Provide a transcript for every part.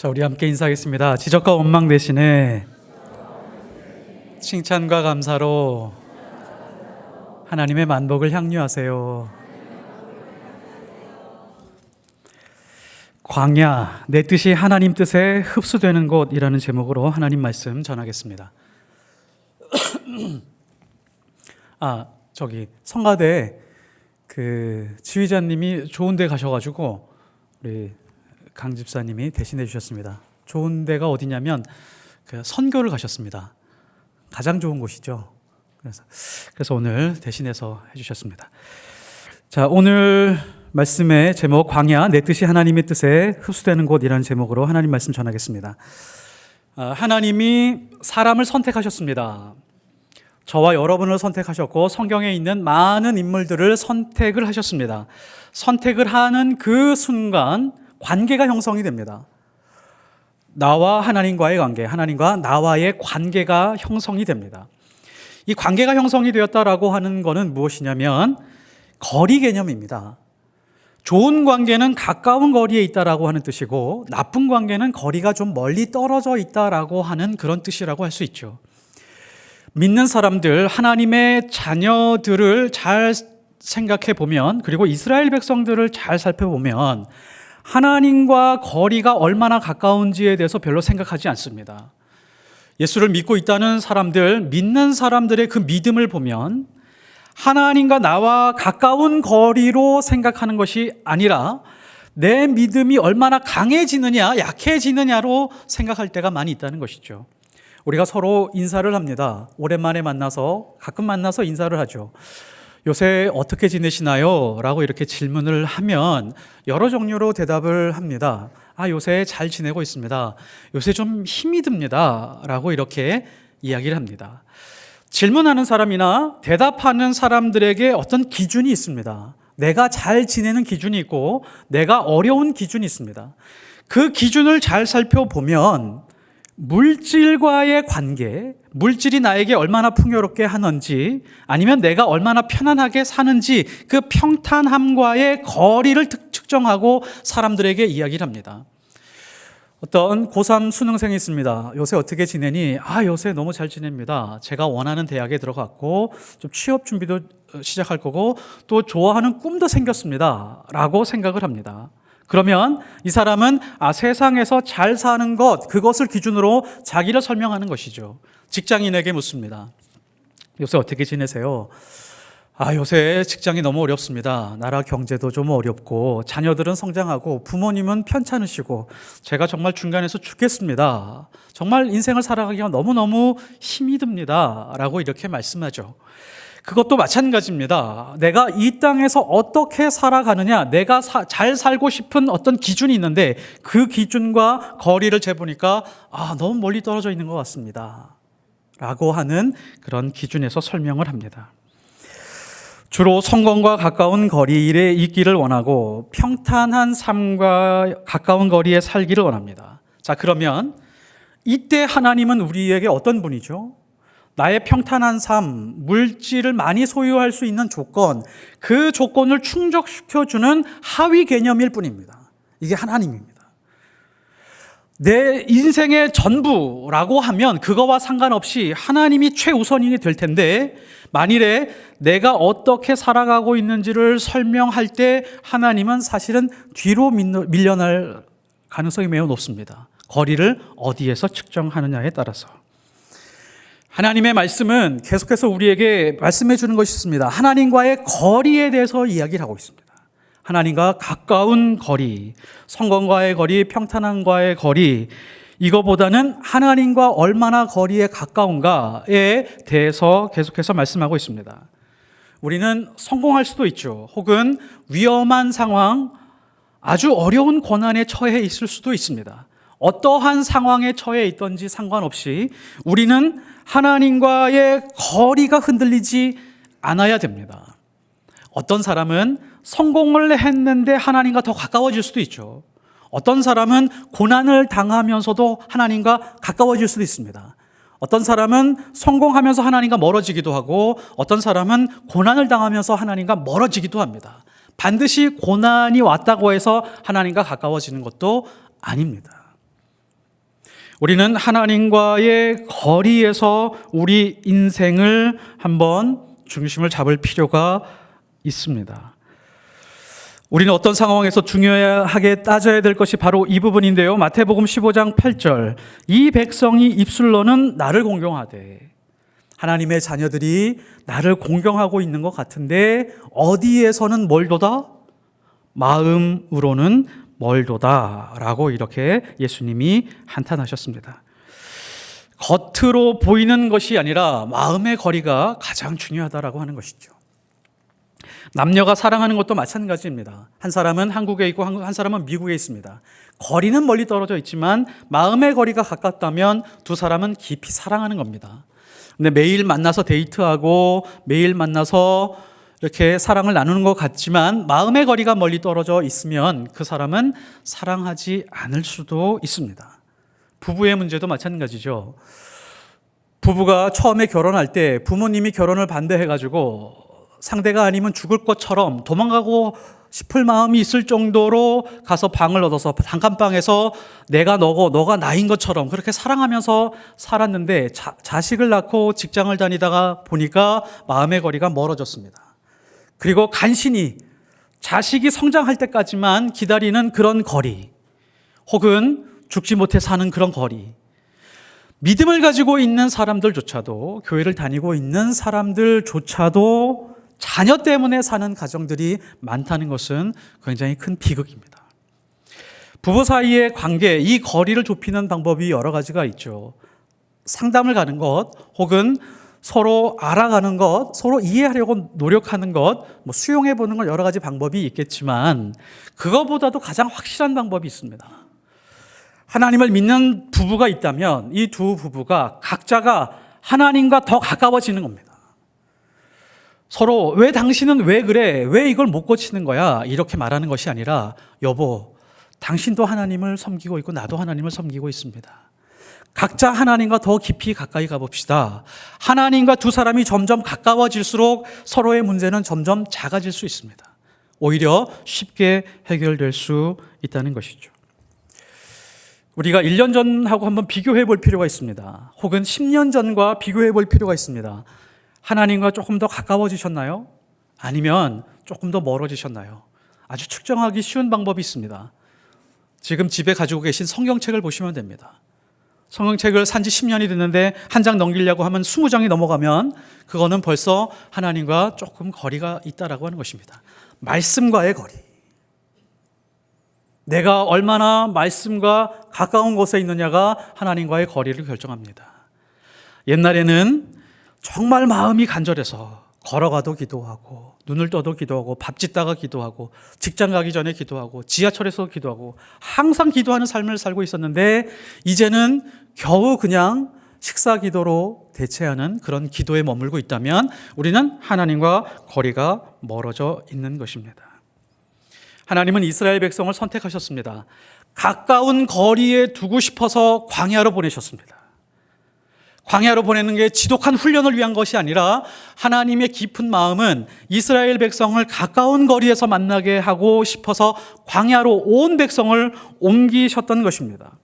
자, 우리 함께 인사하겠습니다. 지적과 원망 대신에 칭찬과 감사로 하나님의 만복을 향유하세요. 광야, 내 뜻이 하나님 뜻에 흡수되는 곳이라는 제목으로 하나님 말씀 전하겠습니다. 성가대 지휘자님이 좋은 데 가셔가지고 우리 강 집사님이 대신해 주셨습니다. 좋은 데가 어디냐면 선교를 가셨습니다. 가장 좋은 곳이죠. 그래서 오늘 대신해서 해주셨습니다. 자, 오늘 말씀의 제목 광야, 내 뜻이 하나님의 뜻에 흡수되는 곳이라는 제목으로 하나님 말씀 전하겠습니다. 하나님이 사람을 선택하셨습니다. 저와 여러분을 선택하셨고 성경에 있는 많은 인물들을 선택을 하셨습니다. 선택을 하는 그 순간 관계가 형성이 됩니다. 나와 하나님과의 관계, 하나님과 나와의 관계가 형성이 됩니다. 이 관계가 형성이 되었다라고 하는 것은 무엇이냐면 거리 개념입니다. 좋은 관계는 가까운 거리에 있다라고 하는 뜻이고 나쁜 관계는 거리가 좀 멀리 떨어져 있다라고 하는 그런 뜻이라고 할 수 있죠. 믿는 사람들, 하나님의 자녀들을 잘 생각해 보면, 그리고 이스라엘 백성들을 잘 살펴보면 하나님과 거리가 얼마나 가까운지에 대해서 별로 생각하지 않습니다. 예수를 믿고 있다는 사람들, 믿는 사람들의 그 믿음을 보면 하나님과 나와 가까운 거리로 생각하는 것이 아니라 내 믿음이 얼마나 강해지느냐, 약해지느냐로 생각할 때가 많이 있다는 것이죠. 우리가 서로 인사를 합니다. 오랜만에 만나서, 가끔 만나서 인사를 하죠. 요새 어떻게 지내시나요? 라고 이렇게 질문을 하면 여러 종류로 대답을 합니다. 요새 잘 지내고 있습니다. 요새 좀 힘이 듭니다. 라고 이렇게 이야기를 합니다. 질문하는 사람이나 대답하는 사람들에게 어떤 기준이 있습니다. 내가 잘 지내는 기준이 있고 내가 어려운 기준이 있습니다. 그 기준을 잘 살펴보면 물질과의 관계, 물질이 나에게 얼마나 풍요롭게 하는지, 아니면 내가 얼마나 편안하게 사는지 그 평탄함과의 거리를 측정하고 사람들에게 이야기를 합니다. 어떤 고3 수능생이 있습니다. 요새 어떻게 지내니? 요새 너무 잘 지냅니다. 제가 원하는 대학에 들어갔고 좀 취업 준비도 시작할 거고 또 좋아하는 꿈도 생겼습니다. 라고 생각을 합니다. 그러면 이 사람은 세상에서 잘 사는 것, 그것을 기준으로 자기를 설명하는 것이죠. 직장인에게 묻습니다. 요새 어떻게 지내세요? 요새 직장이 너무 어렵습니다. 나라 경제도 좀 어렵고 자녀들은 성장하고 부모님은 편찮으시고 제가 정말 중간에서 죽겠습니다. 정말 인생을 살아가기가 너무너무 힘이 듭니다. 라고 이렇게 말씀하죠. 그것도 마찬가지입니다. 내가 이 땅에서 어떻게 살아가느냐, 내가 잘 살고 싶은 어떤 기준이 있는데 그 기준과 거리를 재보니까 너무 멀리 떨어져 있는 것 같습니다. 라고 하는 그런 기준에서 설명을 합니다. 주로 성공과 가까운 거리에 있기를 원하고 평탄한 삶과 가까운 거리에 살기를 원합니다. 자, 그러면 이때 하나님은 우리에게 어떤 분이죠? 나의 평탄한 삶, 물질을 많이 소유할 수 있는 조건, 그 조건을 충족시켜주는 하위 개념일 뿐입니다. 이게 하나님입니다. 내 인생의 전부라고 하면 그거와 상관없이 하나님이 최우선이 될 텐데, 만일에 내가 어떻게 살아가고 있는지를 설명할 때 하나님은 사실은 뒤로 밀려날 가능성이 매우 높습니다. 거리를 어디에서 측정하느냐에 따라서. 하나님의 말씀은 계속해서 우리에게 말씀해 주는 것이 있습니다. 하나님과의 거리에 대해서 이야기를 하고 있습니다. 하나님과 가까운 거리, 성공과의 거리, 평탄함과의 거리, 이거보다는 하나님과 얼마나 거리에 가까운가에 대해서 계속해서 말씀하고 있습니다. 우리는 성공할 수도 있죠. 혹은 위험한 상황, 아주 어려운 고난에 처해 있을 수도 있습니다. 어떠한 상황에 처해 있든지 상관없이 우리는 하나님과의 거리가 흔들리지 않아야 됩니다. 어떤 사람은 성공을 했는데 하나님과 더 가까워질 수도 있죠. 어떤 사람은 고난을 당하면서도 하나님과 가까워질 수도 있습니다. 어떤 사람은 성공하면서 하나님과 멀어지기도 하고 어떤 사람은 고난을 당하면서 하나님과 멀어지기도 합니다. 반드시 고난이 왔다고 해서 하나님과 가까워지는 것도 아닙니다. 우리는 하나님과의 거리에서 우리 인생을 한번 중심을 잡을 필요가 있습니다. 우리는 어떤 상황에서 중요하게 따져야 될 것이 바로 이 부분인데요. 마태복음 15장 8절, 이 백성이 입술로는 나를 공경하되, 하나님의 자녀들이 나를 공경하고 있는 것 같은데 어디에서는 멀도다? 마음으로는 멀도다 라고 이렇게 예수님이 한탄하셨습니다. 겉으로 보이는 것이 아니라 마음의 거리가 가장 중요하다라고 하는 것이죠. 남녀가 사랑하는 것도 마찬가지입니다. 한 사람은 한국에 있고 한 사람은 미국에 있습니다. 거리는 멀리 떨어져 있지만 마음의 거리가 가깝다면 두 사람은 깊이 사랑하는 겁니다. 근데 매일 만나서 데이트하고 매일 만나서 이렇게 사랑을 나누는 것 같지만 마음의 거리가 멀리 떨어져 있으면 그 사람은 사랑하지 않을 수도 있습니다. 부부의 문제도 마찬가지죠. 부부가 처음에 결혼할 때 부모님이 결혼을 반대해가지고 상대가 아니면 죽을 것처럼 도망가고 싶을 마음이 있을 정도로 가서 방을 얻어서 단칸방에서 내가 너고 너가 나인 것처럼 그렇게 사랑하면서 살았는데 자식을 낳고 직장을 다니다가 보니까 마음의 거리가 멀어졌습니다. 그리고 간신히 자식이 성장할 때까지만 기다리는 그런 거리, 혹은 죽지 못해 사는 그런 거리, 믿음을 가지고 있는 사람들조차도, 교회를 다니고 있는 사람들조차도 자녀 때문에 사는 가정들이 많다는 것은 굉장히 큰 비극입니다. 부부 사이의 관계, 이 거리를 좁히는 방법이 여러 가지가 있죠. 상담을 가는 것, 혹은 서로 알아가는 것, 서로 이해하려고 노력하는 것, 수용해 보는 것, 여러 가지 방법이 있겠지만 그거보다도 가장 확실한 방법이 있습니다. 하나님을 믿는 부부가 있다면 이 두 부부가 각자가 하나님과 더 가까워지는 겁니다. 서로 왜 당신은 왜 그래? 왜 이걸 못 고치는 거야? 이렇게 말하는 것이 아니라, 여보, 당신도 하나님을 섬기고 있고 나도 하나님을 섬기고 있습니다. 각자 하나님과 더 깊이 가까이 가봅시다. 하나님과 두 사람이 점점 가까워질수록 서로의 문제는 점점 작아질 수 있습니다. 오히려 쉽게 해결될 수 있다는 것이죠. 우리가 1년 전하고 한번 비교해 볼 필요가 있습니다. 혹은 10년 전과 비교해 볼 필요가 있습니다. 하나님과 조금 더 가까워지셨나요? 아니면 조금 더 멀어지셨나요? 아주 측정하기 쉬운 방법이 있습니다. 지금 집에 가지고 계신 성경책을 보시면 됩니다. 성경책을 산지 10년이 됐는데 한 장 넘기려고 하면 20장이 넘어가면 그거는 벌써 하나님과 조금 거리가 있다라고 하는 것입니다. 말씀과의 거리. 내가 얼마나 말씀과 가까운 곳에 있느냐가 하나님과의 거리를 결정합니다. 옛날에는 정말 마음이 간절해서 걸어가도 기도하고 눈을 떠도 기도하고 밥 짓다가 기도하고 직장 가기 전에 기도하고 지하철에서 기도하고 항상 기도하는 삶을 살고 있었는데 이제는 겨우 그냥 식사 기도로 대체하는 그런 기도에 머물고 있다면 우리는 하나님과 거리가 멀어져 있는 것입니다. 하나님은 이스라엘 백성을 선택하셨습니다. 가까운 거리에 두고 싶어서 광야로 보내셨습니다. 광야로 보내는 게 지독한 훈련을 위한 것이 아니라 하나님의 깊은 마음은 이스라엘 백성을 가까운 거리에서 만나게 하고 싶어서 광야로 온 백성을 옮기셨던 것입니다.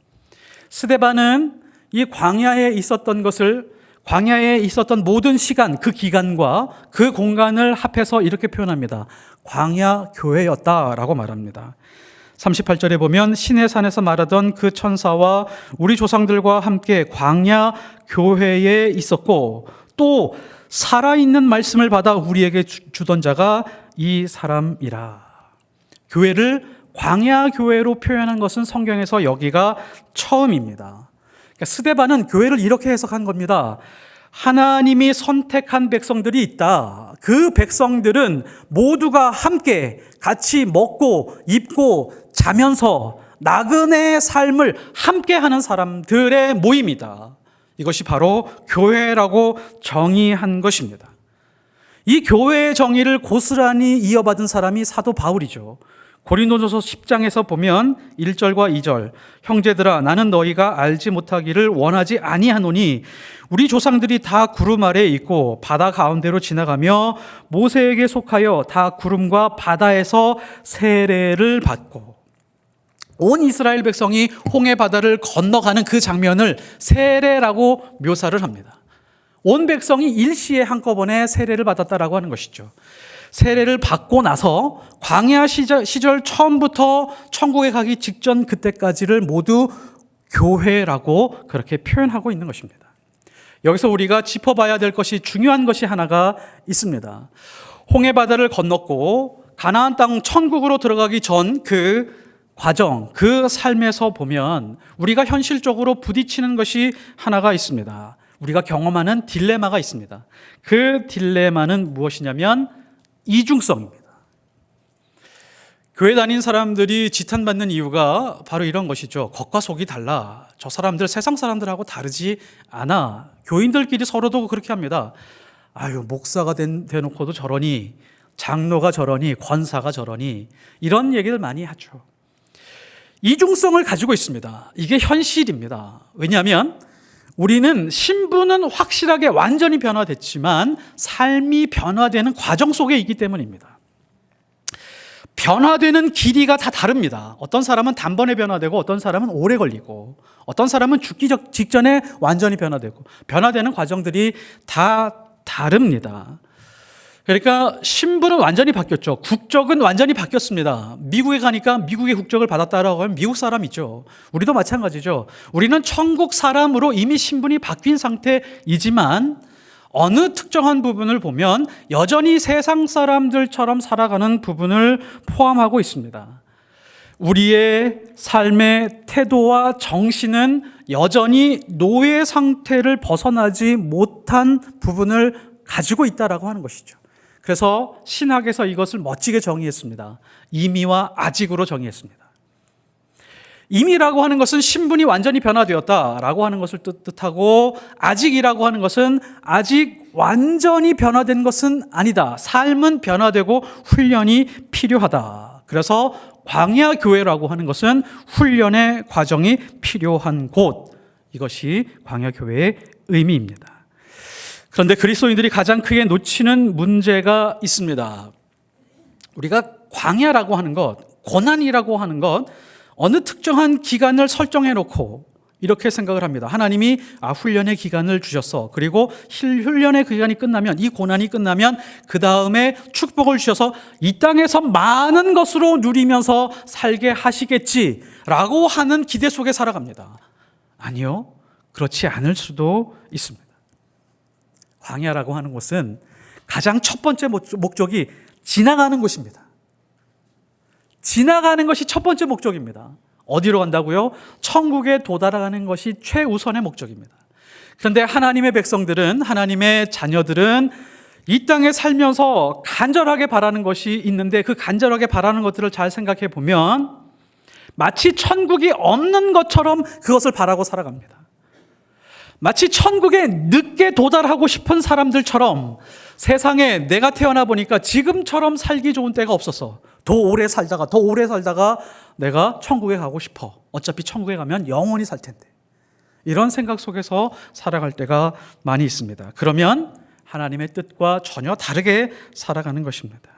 스데반은 이 광야에 있었던 모든 시간, 그 기간과 그 공간을 합해서 이렇게 표현합니다. 광야 교회였다라고 말합니다. 38절에 보면 시내산에서 말하던 그 천사와 우리 조상들과 함께 광야 교회에 있었고 또 살아있는 말씀을 받아 우리에게 주던 자가 이 사람이라. 교회를 광야 교회로 표현한 것은 성경에서 여기가 처음입니다. 그러니까 스데반은 교회를 이렇게 해석한 겁니다. 하나님이 선택한 백성들이 있다. 그 백성들은 모두가 함께 같이 먹고 입고 자면서 나그네의 삶을 함께 하는 사람들의 모임이다. 이것이 바로 교회라고 정의한 것입니다. 이 교회의 정의를 고스란히 이어받은 사람이 사도 바울이죠. 고린도전서 10장에서 보면 1절과 2절, 형제들아 나는 너희가 알지 못하기를 원하지 아니하노니 우리 조상들이 다 구름 아래에 있고 바다 가운데로 지나가며 모세에게 속하여 다 구름과 바다에서 세례를 받고. 온 이스라엘 백성이 홍해 바다를 건너가는 그 장면을 세례라고 묘사를 합니다. 온 백성이 일시에 한꺼번에 세례를 받았다라고 하는 것이죠. 세례를 받고 나서 광야 시절 처음부터 천국에 가기 직전 그때까지를 모두 교회라고 그렇게 표현하고 있는 것입니다. 여기서 우리가 짚어봐야 될 것이 중요한 것이 하나가 있습니다. 홍해 바다를 건넜고 가나안 땅 천국으로 들어가기 전 그 과정, 그 삶에서 보면 우리가 현실적으로 부딪히는 것이 하나가 있습니다. 우리가 경험하는 딜레마가 있습니다. 그 딜레마는 무엇이냐면 이중성입니다. 교회 다닌 사람들이 지탄받는 이유가 바로 이런 것이죠. 겉과 속이 달라. 저 사람들 세상 사람들하고 다르지 않아. 교인들끼리 서로도 그렇게 합니다. 아유, 목사가 대놓고도 저러니, 장로가 저러니, 권사가 저러니, 이런 얘기를 많이 하죠. 이중성을 가지고 있습니다. 이게 현실입니다. 왜냐하면 우리는 신분은 확실하게 완전히 변화됐지만 삶이 변화되는 과정 속에 있기 때문입니다. 변화되는 길이가 다 다릅니다. 어떤 사람은 단번에 변화되고 어떤 사람은 오래 걸리고 어떤 사람은 죽기 직전에 완전히 변화되고 변화되는 과정들이 다 다릅니다. 그러니까 신분은 완전히 바뀌었죠. 국적은 완전히 바뀌었습니다. 미국에 가니까 미국의 국적을 받았다라고 하면 미국 사람이죠. 우리도 마찬가지죠. 우리는 천국 사람으로 이미 신분이 바뀐 상태이지만 어느 특정한 부분을 보면 여전히 세상 사람들처럼 살아가는 부분을 포함하고 있습니다. 우리의 삶의 태도와 정신은 여전히 노예 상태를 벗어나지 못한 부분을 가지고 있다라고 하는 것이죠. 그래서 신학에서 이것을 멋지게 정의했습니다. 임의와 아직으로 정의했습니다. 임의라고 하는 것은 신분이 완전히 변화되었다라고 하는 것을 뜻하고, 아직이라고 하는 것은 아직 완전히 변화된 것은 아니다. 삶은 변화되고 훈련이 필요하다. 그래서 광야 교회라고 하는 것은 훈련의 과정이 필요한 곳, 이것이 광야 교회의 의미입니다. 그런데 그리스도인들이 가장 크게 놓치는 문제가 있습니다. 우리가 광야라고 하는 것, 고난이라고 하는 것, 어느 특정한 기간을 설정해 놓고 이렇게 생각을 합니다. 하나님이 훈련의 기간을 주셨어. 그리고 훈련의 기간이 끝나면, 이 고난이 끝나면 그 다음에 축복을 주셔서 이 땅에서 많은 것으로 누리면서 살게 하시겠지라고 하는 기대 속에 살아갑니다. 아니요, 그렇지 않을 수도 있습니다. 광야라고 하는 곳은 가장 첫 번째 목적이 지나가는 곳입니다. 지나가는 것이 첫 번째 목적입니다. 어디로 간다고요? 천국에 도달하는 것이 최우선의 목적입니다. 그런데 하나님의 백성들은, 하나님의 자녀들은 이 땅에 살면서 간절하게 바라는 것이 있는데, 그 간절하게 바라는 것들을 잘 생각해 보면 마치 천국이 없는 것처럼 그것을 바라고 살아갑니다. 마치 천국에 늦게 도달하고 싶은 사람들처럼 세상에 내가 태어나 보니까 지금처럼 살기 좋은 때가 없었어. 더 오래 살다가 내가 천국에 가고 싶어. 어차피 천국에 가면 영원히 살 텐데. 이런 생각 속에서 살아갈 때가 많이 있습니다. 그러면 하나님의 뜻과 전혀 다르게 살아가는 것입니다.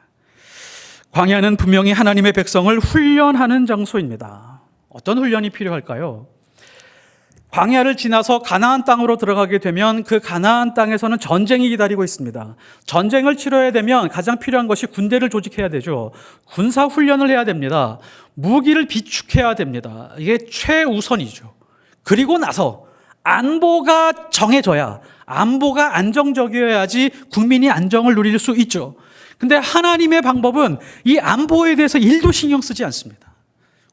광야는 분명히 하나님의 백성을 훈련하는 장소입니다. 어떤 훈련이 필요할까요? 광야를 지나서 가나안 땅으로 들어가게 되면 그 가나안 땅에서는 전쟁이 기다리고 있습니다. 전쟁을 치러야 되면 가장 필요한 것이 군대를 조직해야 되죠. 군사 훈련을 해야 됩니다. 무기를 비축해야 됩니다. 이게 최우선이죠. 그리고 나서 안보가 정해져야, 안보가 안정적이어야지 국민이 안정을 누릴 수 있죠. 근데 하나님의 방법은 이 안보에 대해서 일도 신경 쓰지 않습니다.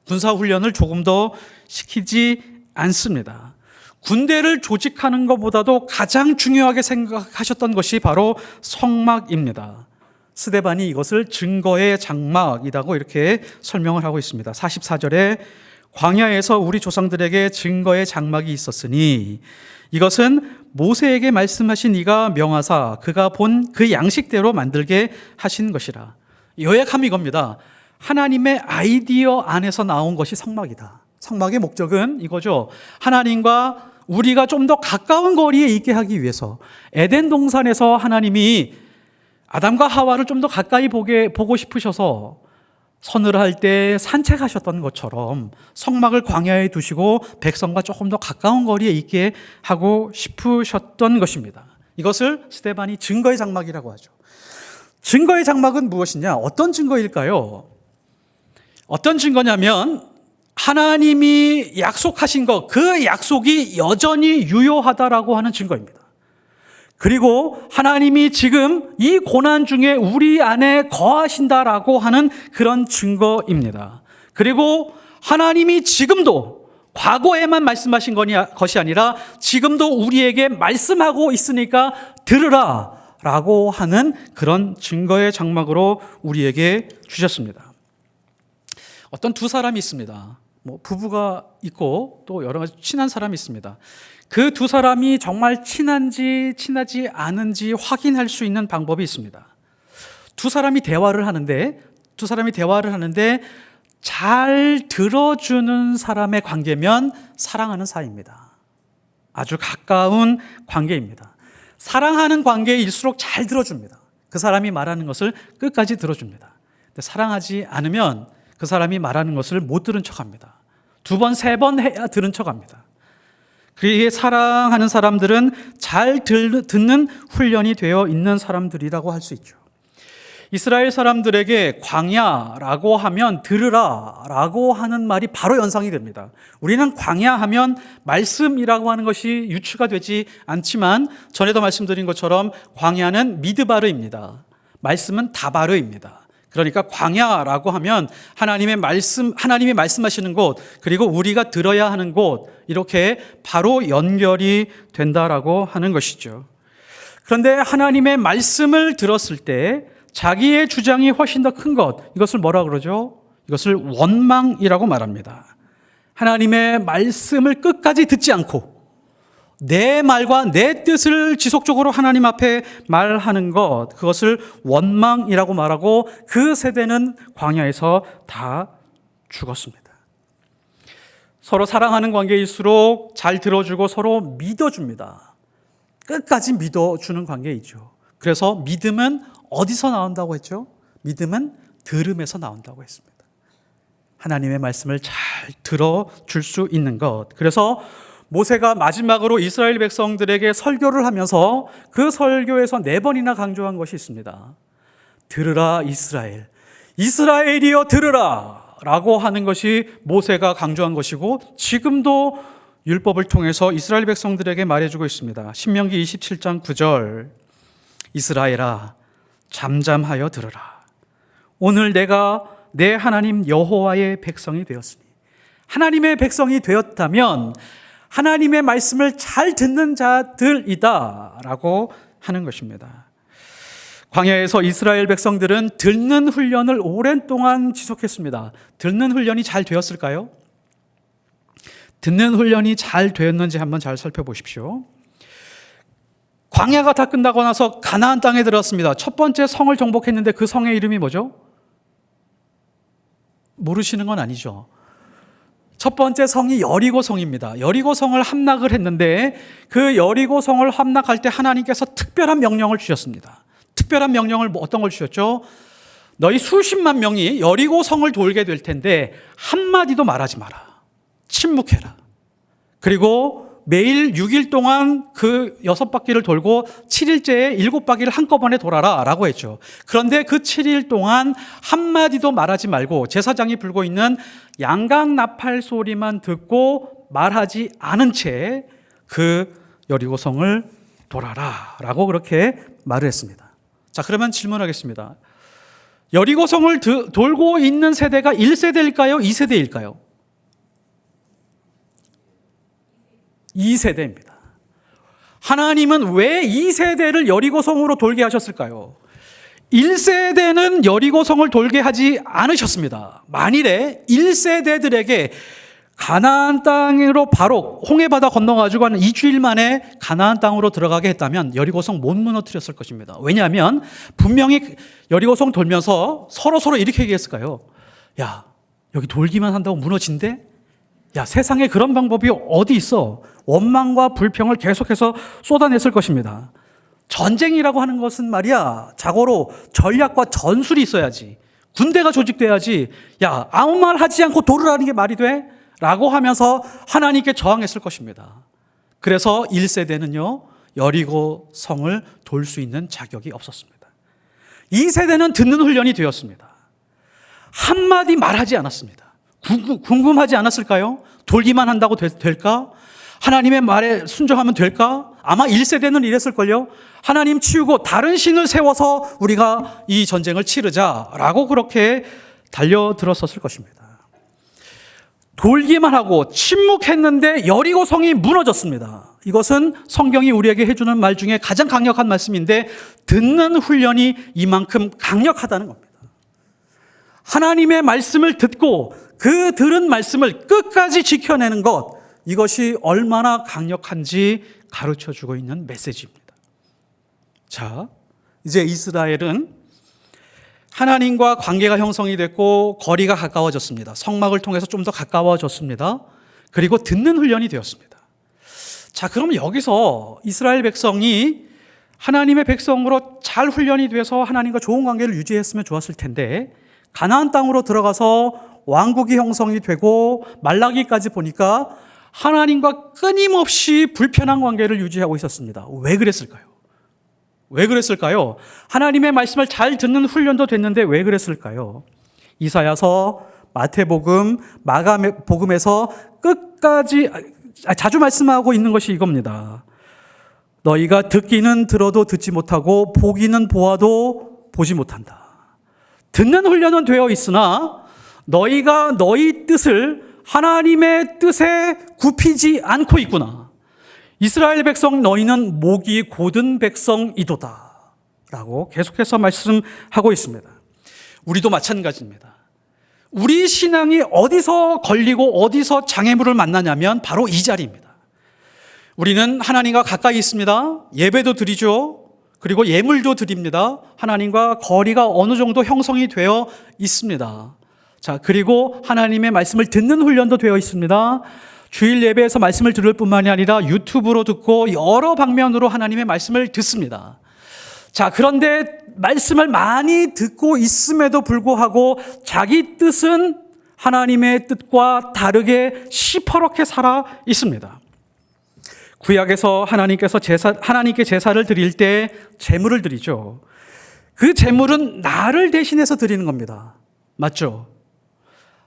군사 훈련을 조금 더 시키지 않습니다. 군대를 조직하는 것보다도 가장 중요하게 생각하셨던 것이 바로 성막입니다. 스데반이 이것을 증거의 장막이라고 이렇게 설명을 하고 있습니다. 44절에 광야에서 우리 조상들에게 증거의 장막이 있었으니 이것은 모세에게 말씀하신 이가 명하사 그가 본 그 양식대로 만들게 하신 것이라. 요약하면 이겁니다. 하나님의 아이디어 안에서 나온 것이 성막이다. 성막의 목적은 이거죠. 하나님과 우리가 좀 더 가까운 거리에 있게 하기 위해서, 에덴 동산에서 하나님이 아담과 하와를 좀 더 가까이 보고 싶으셔서 서늘할 때 산책하셨던 것처럼 성막을 광야에 두시고 백성과 조금 더 가까운 거리에 있게 하고 싶으셨던 것입니다. 이것을 스데반이 증거의 장막이라고 하죠. 증거의 장막은 무엇이냐? 어떤 증거일까요? 어떤 증거냐면 하나님이 약속하신 것, 그 약속이 여전히 유효하다라고 하는 증거입니다. 그리고 하나님이 지금 이 고난 중에 우리 안에 거하신다라고 하는 그런 증거입니다. 그리고 하나님이 지금도 과거에만 말씀하신 것이 아니라 지금도 우리에게 말씀하고 있으니까 들으라 라고 하는 그런 증거의 장막으로 우리에게 주셨습니다. 어떤 두 사람이 있습니다. 부부가 있고 또 여러 가지 친한 사람이 있습니다. 그 두 사람이 정말 친한지 친하지 않은지 확인할 수 있는 방법이 있습니다. 두 사람이 대화를 하는데 잘 들어주는 사람의 관계면 사랑하는 사이입니다. 아주 가까운 관계입니다. 사랑하는 관계일수록 잘 들어줍니다. 그 사람이 말하는 것을 끝까지 들어줍니다. 근데 사랑하지 않으면 그 사람이 말하는 것을 못 들은 척합니다. 두 번, 세 번 해야 들은 척합니다. 그리고 사랑하는 사람들은 잘 듣는 훈련이 되어 있는 사람들이라고 할 수 있죠. 이스라엘 사람들에게 광야라고 하면 들으라라고 하는 말이 바로 연상이 됩니다. 우리는 광야 하면 말씀이라고 하는 것이 유추가 되지 않지만 전에도 말씀드린 것처럼 광야는 미드바르입니다. 말씀은 다바르입니다. 그러니까 광야라고 하면 하나님이 말씀하시는 곳, 그리고 우리가 들어야 하는 곳, 이렇게 바로 연결이 된다라고 하는 것이죠. 그런데 하나님의 말씀을 들었을 때 자기의 주장이 훨씬 더 큰 것, 이것을 뭐라 그러죠? 이것을 원망이라고 말합니다. 하나님의 말씀을 끝까지 듣지 않고 내 말과 내 뜻을 지속적으로 하나님 앞에 말하는 것, 그것을 원망이라고 말하고 그 세대는 광야에서 다 죽었습니다. 서로 사랑하는 관계일수록 잘 들어주고 서로 믿어줍니다. 끝까지 믿어주는 관계이죠. 그래서 믿음은 어디서 나온다고 했죠? 믿음은 들음에서 나온다고 했습니다. 하나님의 말씀을 잘 들어줄 수 있는 것. 그래서 모세가 마지막으로 이스라엘 백성들에게 설교를 하면서 그 설교에서 4번이나 강조한 것이 있습니다. 들으라 이스라엘, 이스라엘이여 들으라 라고 하는 것이 모세가 강조한 것이고 지금도 율법을 통해서 이스라엘 백성들에게 말해주고 있습니다. 신명기 27장 9절, 이스라엘아 잠잠하여 들으라. 오늘 내가 내 하나님 여호와의 백성이 되었으니, 하나님의 백성이 되었다면 하나님의 말씀을 잘 듣는 자들이다 라고 하는 것입니다. 광야에서 이스라엘 백성들은 듣는 훈련을 오랜 동안 지속했습니다. 듣는 훈련이 잘 되었을까요? 듣는 훈련이 잘 되었는지 한번 잘 살펴보십시오. 광야가 다 끝나고 나서 가나안 땅에 들어왔습니다. 첫 번째 성을 정복했는데 그 성의 이름이 뭐죠? 모르시는 건 아니죠. 첫 번째 성이 여리고 성입니다. 여리고 성을 함락을 했는데 그 여리고 성을 함락할 때 하나님께서 특별한 명령을 주셨습니다. 특별한 명령을 어떤 걸 주셨죠? 너희 수십만 명이 여리고 성을 돌게 될 텐데 한마디도 말하지 마라. 침묵해라. 그리고 매일 6일 동안 그 6바퀴를 돌고 7일째에 7바퀴를 한꺼번에 돌아라 라고 했죠. 그런데 그 7일 동안 한마디도 말하지 말고 제사장이 불고 있는 양각 나팔 소리만 듣고 말하지 않은 채 그 여리고성을 돌아라 라고 그렇게 말을 했습니다. 자, 그러면 질문하겠습니다. 여리고성을 돌고 있는 세대가 1세대일까요? 2세대일까요? 2세대입니다. 하나님은 왜 2세대를 여리고성으로 돌게 하셨을까요? 1세대는 여리고성을 돌게 하지 않으셨습니다. 만일에 1세대들에게 가나안 땅으로 바로 홍해바다 건너가지고 한 2주일 만에 가나안 땅으로 들어가게 했다면 여리고성 못 무너뜨렸을 것입니다. 왜냐하면 분명히 여리고성 돌면서 서로 이렇게 얘기했을까요? 야, 여기 돌기만 한다고 무너진대? 야, 세상에 그런 방법이 어디 있어? 원망과 불평을 계속해서 쏟아냈을 것입니다. 전쟁이라고 하는 것은 말이야, 자고로 전략과 전술이 있어야지. 군대가 조직돼야지, 야, 아무 말 하지 않고 돌을 하는 게 말이 돼? 라고 하면서 하나님께 저항했을 것입니다. 그래서 1세대는요, 여리고 성을 돌 수 있는 자격이 없었습니다. 2세대는 듣는 훈련이 되었습니다. 한마디 말하지 않았습니다. 궁금하지 않았을까요? 돌기만 한다고 될까? 하나님의 말에 순종하면 될까? 아마 1세대는 이랬을걸요. 하나님 치우고 다른 신을 세워서 우리가 이 전쟁을 치르자라고 그렇게 달려들었었을 것입니다. 돌기만 하고 침묵했는데 여리고 성이 무너졌습니다. 이것은 성경이 우리에게 해주는 말 중에 가장 강력한 말씀인데, 듣는 훈련이 이만큼 강력하다는 겁니다. 하나님의 말씀을 듣고 그 들은 말씀을 끝까지 지켜내는 것, 이것이 얼마나 강력한지 가르쳐주고 있는 메시지입니다. 자, 이제 이스라엘은 하나님과 관계가 형성이 됐고 거리가 가까워졌습니다. 성막을 통해서 좀 더 가까워졌습니다. 그리고 듣는 훈련이 되었습니다. 자, 그럼 여기서 이스라엘 백성이 하나님의 백성으로 잘 훈련이 돼서 하나님과 좋은 관계를 유지했으면 좋았을 텐데, 가나안 땅으로 들어가서 왕국이 형성이 되고 말라기까지 보니까 하나님과 끊임없이 불편한 관계를 유지하고 있었습니다. 왜 그랬을까요? 왜 그랬을까요? 하나님의 말씀을 잘 듣는 훈련도 됐는데 왜 그랬을까요? 이사야서, 마태복음, 마가복음에서 끝까지 자주 말씀하고 있는 것이 이겁니다. 너희가 듣기는 들어도 듣지 못하고 보기는 보아도 보지 못한다. 듣는 훈련은 되어 있으나 너희가 너희 뜻을 하나님의 뜻에 굽히지 않고 있구나. 이스라엘 백성, 너희는 목이 곧은 백성이도다 라고 계속해서 말씀하고 있습니다. 우리도 마찬가지입니다. 우리 신앙이 어디서 걸리고 어디서 장애물을 만나냐면 바로 이 자리입니다. 우리는 하나님과 가까이 있습니다. 예배도 드리죠. 그리고 예물도 드립니다. 하나님과 거리가 어느 정도 형성이 되어 있습니다. 자, 그리고 하나님의 말씀을 듣는 훈련도 되어 있습니다. 주일 예배에서 말씀을 들을 뿐만이 아니라 유튜브로 듣고 여러 방면으로 하나님의 말씀을 듣습니다. 자, 그런데 말씀을 많이 듣고 있음에도 불구하고 자기 뜻은 하나님의 뜻과 다르게 시퍼렇게 살아 있습니다. 구약에서 하나님께 제사를 드릴 때 제물을 드리죠. 그 제물은 나를 대신해서 드리는 겁니다. 맞죠?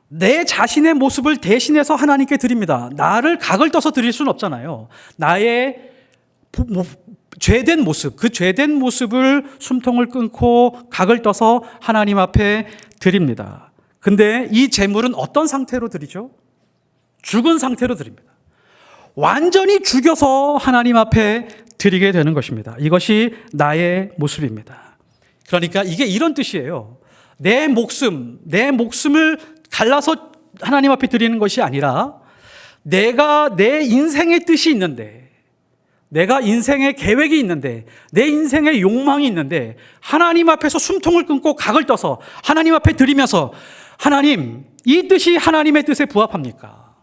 내 자신의 모습을 대신해서 하나님께 드립니다. 나를 각을 떠서 드릴 수는 없잖아요. 나의 죄된 모습, 그 죄된 모습을 숨통을 끊고 각을 떠서 하나님 앞에 드립니다. 근데 이 제물은 어떤 상태로 드리죠? 죽은 상태로 드립니다. 완전히 죽여서 하나님 앞에 드리게 되는 것입니다. 이것이 나의 모습입니다. 그러니까 이게 이런 뜻이에요. 내 목숨을 갈라서 하나님 앞에 드리는 것이 아니라, 내가 내 인생의 뜻이 있는데, 내가 인생의 계획이 있는데, 내 인생의 욕망이 있는데, 하나님 앞에서 숨통을 끊고 각을 떠서 하나님 앞에 드리면서, 하나님, 이 뜻이 하나님의 뜻에 부합합니까?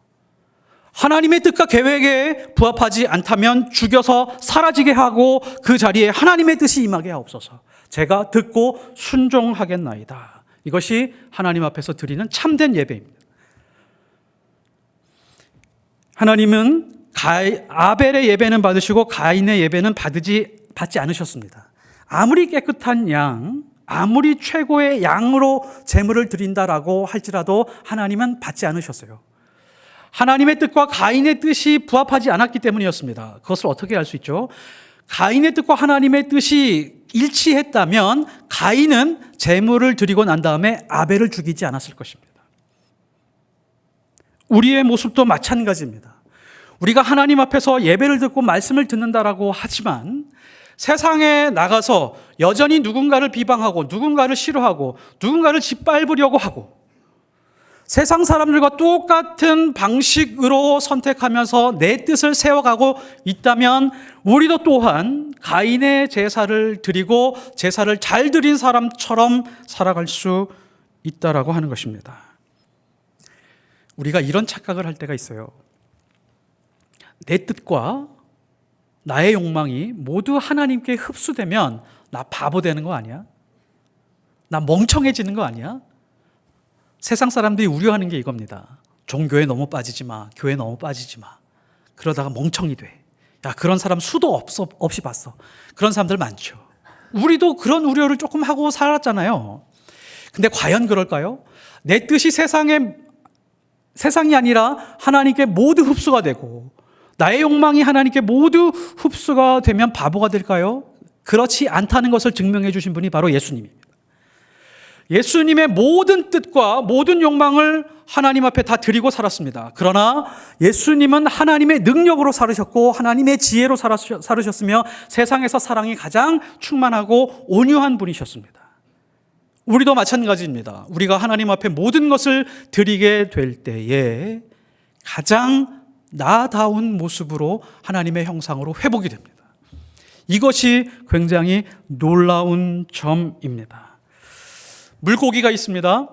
하나님의 뜻과 계획에 부합하지 않다면 죽여서 사라지게 하고 그 자리에 하나님의 뜻이 임하게 하옵소서. 제가 듣고 순종하겠나이다. 이것이 하나님 앞에서 드리는 참된 예배입니다. 하나님은 아벨의 예배는 받으시고 가인의 예배는 받지 않으셨습니다. 아무리 깨끗한 양, 아무리 최고의 양으로 제물을 드린다라고 할지라도 하나님은 받지 않으셨어요. 하나님의 뜻과 가인의 뜻이 부합하지 않았기 때문이었습니다. 그것을 어떻게 알 수 있죠? 가인의 뜻과 하나님의 뜻이 일치했다면 가인은 제물을 드리고 난 다음에 아벨을 죽이지 않았을 것입니다. 우리의 모습도 마찬가지입니다. 우리가 하나님 앞에서 예배를 듣고 말씀을 듣는다라고 하지만 세상에 나가서 여전히 누군가를 비방하고 누군가를 싫어하고 누군가를 짓밟으려고 하고 세상 사람들과 똑같은 방식으로 선택하면서 내 뜻을 세워가고 있다면 우리도 또한 가인의 제사를 드리고 제사를 잘 드린 사람처럼 살아갈 수 있다라고 하는 것입니다. 우리가 이런 착각을 할 때가 있어요. 내 뜻과 나의 욕망이 모두 하나님께 흡수되면 나 바보 되는 거 아니야? 나 멍청해지는 거 아니야? 세상 사람들이 우려하는 게 이겁니다. 종교에 너무 빠지지 마. 교회에 너무 빠지지 마. 그러다가 멍청이 돼. 야, 그런 사람 수도 없이 봤어. 그런 사람들 많죠. 우리도 그런 우려를 조금 하고 살았잖아요. 근데 과연 그럴까요? 내 뜻이 세상이 아니라 하나님께 모두 흡수가 되고 나의 욕망이 하나님께 모두 흡수가 되면 바보가 될까요? 그렇지 않다는 것을 증명해 주신 분이 바로 예수님입니다. 예수님의 모든 뜻과 모든 욕망을 하나님 앞에 다 드리고 살았습니다. 그러나 예수님은 하나님의 능력으로 살으셨고 하나님의 지혜로 살으셨으며 세상에서 사랑이 가장 충만하고 온유한 분이셨습니다. 우리도 마찬가지입니다. 우리가 하나님 앞에 모든 것을 드리게 될 때에 가장 나다운 모습으로 하나님의 형상으로 회복이 됩니다. 이것이 굉장히 놀라운 점입니다. 물고기가 있습니다.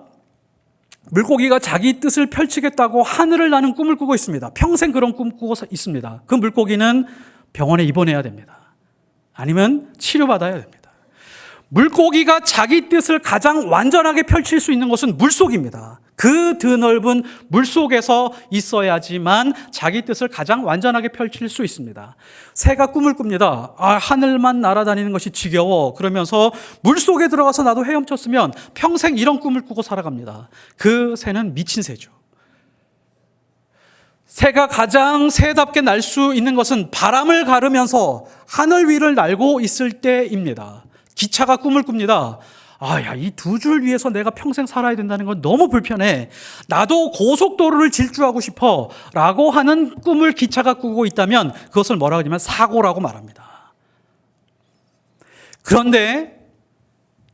물고기가 자기 뜻을 펼치겠다고 하늘을 나는 꿈을 꾸고 있습니다. 평생 그런 꿈 꾸고 있습니다. 그 물고기는 병원에 입원해야 됩니다. 아니면 치료받아야 됩니다. 물고기가 자기 뜻을 가장 완전하게 펼칠 수 있는 곳은 물속입니다. 그 드넓은 물속에서 있어야지만 자기 뜻을 가장 완전하게 펼칠 수 있습니다. 새가 꿈을 꿉니다. 하늘만 날아다니는 것이 지겨워. 그러면서 물속에 들어가서 나도 헤엄쳤으면 평생 이런 꿈을 꾸고 살아갑니다. 그 새는 미친 새죠. 새가 가장 새답게 날 수 있는 것은 바람을 가르면서 하늘 위를 날고 있을 때입니다. 기차가 꿈을 꿉니다. 이 두 줄 위에서 내가 평생 살아야 된다는 건 너무 불편해. 나도 고속도로를 질주하고 싶어. 라고 하는 꿈을 기차가 꾸고 있다면 그것을 뭐라고 하냐면 사고라고 말합니다. 그런데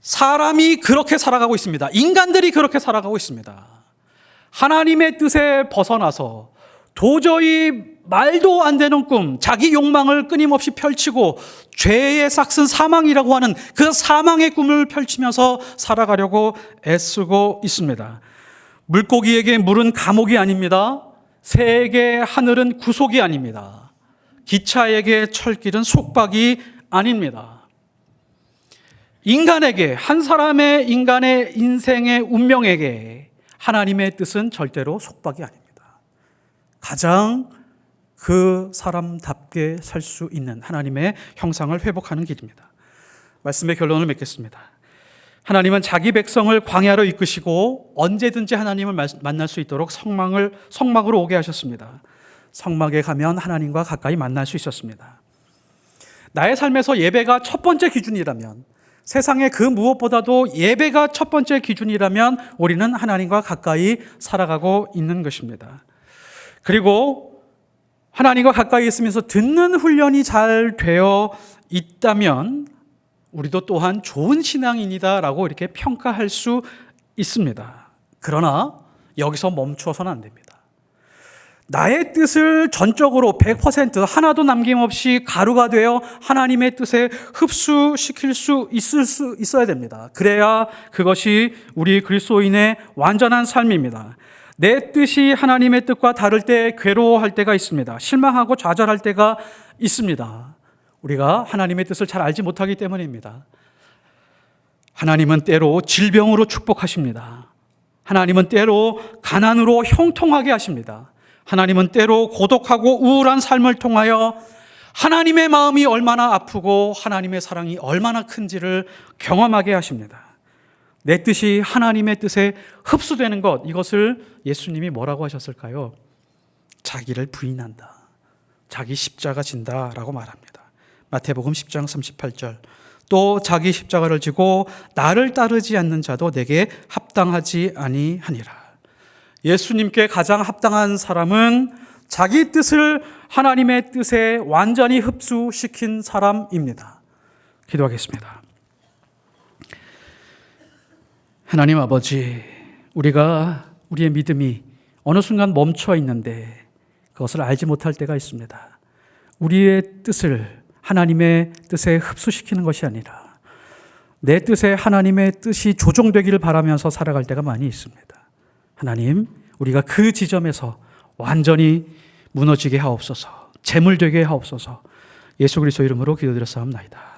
사람이 그렇게 살아가고 있습니다. 인간들이 그렇게 살아가고 있습니다. 하나님의 뜻에 벗어나서 도저히 말도 안 되는 꿈, 자기 욕망을 끊임없이 펼치고 죄의 삭슨 사망이라고 하는 그 사망의 꿈을 펼치면서 살아가려고 애쓰고 있습니다. 물고기에게 물은 감옥이 아닙니다. 새에게 하늘은 구속이 아닙니다. 기차에게 철길은 속박이 아닙니다. 인간에게, 한 사람의 인간의 인생의 운명에게 하나님의 뜻은 절대로 속박이 아닙니다. 가장 그 사람답게 살 수 있는 하나님의 형상을 회복하는 길입니다. 말씀의 결론을 맺겠습니다. 하나님은 자기 백성을 광야로 이끄시고 언제든지 하나님을 만날 수 있도록 성막으로 오게 하셨습니다. 성막에 가면 하나님과 가까이 만날 수 있었습니다. 나의 삶에서 예배가 첫 번째 기준이라면, 세상의 그 무엇보다도 예배가 첫 번째 기준이라면 우리는 하나님과 가까이 살아가고 있는 것입니다. 그리고 하나님과 가까이 있으면서 듣는 훈련이 잘 되어 있다면 우리도 또한 좋은 신앙인이다라고 이렇게 평가할 수 있습니다. 그러나 여기서 멈춰서는 안 됩니다. 나의 뜻을 전적으로 100% 하나도 남김없이 가루가 되어 하나님의 뜻에 흡수시킬 수 있어야 됩니다. 그래야 그것이 우리 그리스도인의 완전한 삶입니다. 내 뜻이 하나님의 뜻과 다를 때 괴로워할 때가 있습니다. 실망하고 좌절할 때가 있습니다. 우리가 하나님의 뜻을 잘 알지 못하기 때문입니다. 하나님은 때로 질병으로 축복하십니다. 하나님은 때로 가난으로 형통하게 하십니다. 하나님은 때로 고독하고 우울한 삶을 통하여 하나님의 마음이 얼마나 아프고 하나님의 사랑이 얼마나 큰지를 경험하게 하십니다. 내 뜻이 하나님의 뜻에 흡수되는 것, 이것을 예수님이 뭐라고 하셨을까요? 자기를 부인한다. 자기 십자가 진다라고 말합니다. 마태복음 10장 38절. 또 자기 십자가를 지고 나를 따르지 않는 자도 내게 합당하지 아니하니라. 예수님께 가장 합당한 사람은 자기 뜻을 하나님의 뜻에 완전히 흡수시킨 사람입니다. 기도하겠습니다. 하나님 아버지, 우리의 믿음이 어느 순간 멈춰 있는데 그것을 알지 못할 때가 있습니다. 우리의 뜻을 하나님의 뜻에 흡수시키는 것이 아니라 내 뜻에 하나님의 뜻이 조종되기를 바라면서 살아갈 때가 많이 있습니다. 하나님, 우리가 그 지점에서 완전히 무너지게 하옵소서, 재물되게 하옵소서. 예수 그리스도 이름으로 기도드렸사옵나이다.